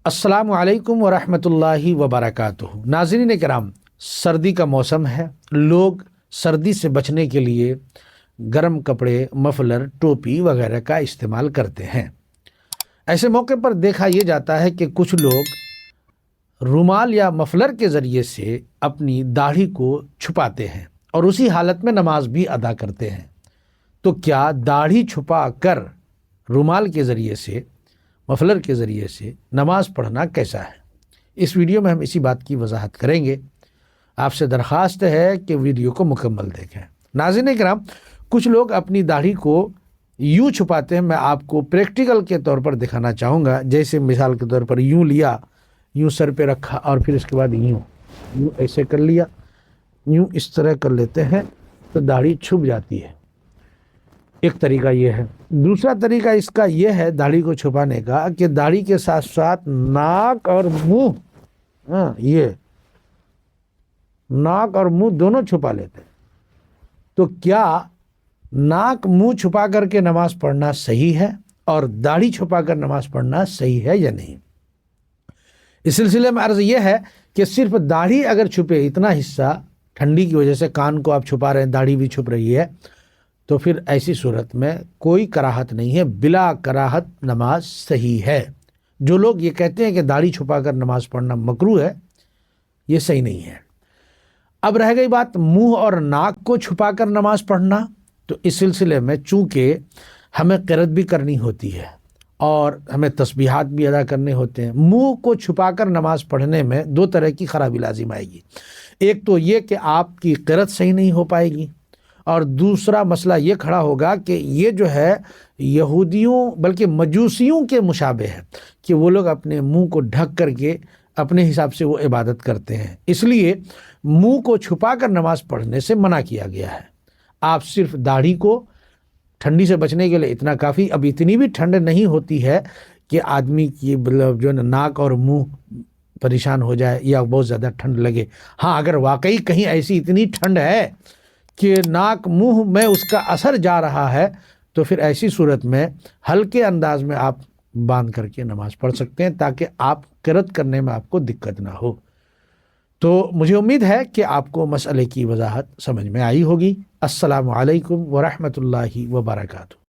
السلام علیکم ورحمۃ اللہ وبرکاتہ۔ ناظرین کرام، سردی کا موسم ہے، لوگ سردی سے بچنے کے لیے گرم کپڑے، مفلر، ٹوپی وغیرہ کا استعمال کرتے ہیں۔ ایسے موقع پر دیکھا یہ جاتا ہے کہ کچھ لوگ رومال یا مفلر کے ذریعے سے اپنی داڑھی کو چھپاتے ہیں اور اسی حالت میں نماز بھی ادا کرتے ہیں۔ تو کیا داڑھی چھپا کر رومال کے ذریعے سے، مفلر کے ذریعے سے نماز پڑھنا کیسا ہے؟ اس ویڈیو میں ہم اسی بات کی وضاحت کریں گے۔ آپ سے درخواست ہے کہ ویڈیو کو مکمل دیکھیں۔ ناظرین کرام، کچھ لوگ اپنی داڑھی کو یوں چھپاتے ہیں، میں آپ کو پریکٹیکل کے طور پر دکھانا چاہوں گا۔ جیسے مثال کے طور پر یوں لیا، یوں سر پہ رکھا اور پھر اس کے بعد یوں ایسے کر لیا، یوں اس طرح کر لیتے ہیں تو داڑھی چھپ جاتی ہے۔ ایک طریقہ یہ ہے۔ دوسرا طریقہ اس کا یہ ہے داڑھی کو چھپانے کا کہ داڑھی کے ساتھ ساتھ ناک اور منہ، یہ ناک اور منہ دونوں چھپا لیتے ہیں۔ تو کیا ناک منہ چھپا کر کے نماز پڑھنا صحیح ہے اور داڑھی چھپا کر نماز پڑھنا صحیح ہے یا نہیں؟ اس سلسلے میں عرض یہ ہے کہ صرف داڑھی اگر چھپے، اتنا حصہ ٹھنڈی کی وجہ سے کان کو آپ چھپا رہے ہیں، داڑھی بھی چھپ رہی ہے، تو پھر ایسی صورت میں کوئی کراہت نہیں ہے، بلا کراہت نماز صحیح ہے۔ جو لوگ یہ کہتے ہیں کہ داڑھی چھپا کر نماز پڑھنا مکروہ ہے، یہ صحیح نہیں ہے۔ اب رہ گئی بات منہ اور ناک کو چھپا کر نماز پڑھنا، تو اس سلسلے میں چونکہ ہمیں قرأت بھی کرنی ہوتی ہے اور ہمیں تسبیحات بھی ادا کرنے ہوتے ہیں، منہ کو چھپا کر نماز پڑھنے میں دو طرح کی خرابی لازم آئے گی۔ ایک تو یہ کہ آپ کی قرأت صحیح نہیں ہو پائے گی، اور دوسرا مسئلہ یہ کھڑا ہوگا کہ یہ جو ہے یہودیوں بلکہ مجوسیوں کے مشابہ ہے کہ وہ لوگ اپنے منہ کو ڈھک کر کے اپنے حساب سے وہ عبادت کرتے ہیں۔ اس لیے منہ کو چھپا کر نماز پڑھنے سے منع کیا گیا ہے۔ آپ صرف داڑھی کو ٹھنڈی سے بچنے کے لیے اتنا کافی۔ اب اتنی بھی ٹھنڈ نہیں ہوتی ہے کہ آدمی کی جو ہے ناک اور منہ پریشان ہو جائے یا بہت زیادہ ٹھنڈ لگے۔ ہاں، اگر واقعی کہیں ایسی اتنی ٹھنڈ ہے کہ ناک منہ میں اس کا اثر جا رہا ہے، تو پھر ایسی صورت میں ہلکے انداز میں آپ باندھ کر کے نماز پڑھ سکتے ہیں تاکہ آپ قرأت کرنے میں آپ کو دقت نہ ہو۔ تو مجھے امید ہے کہ آپ کو مسئلے کی وضاحت سمجھ میں آئی ہوگی۔ السلام علیکم ورحمۃ اللہ وبرکاتہ۔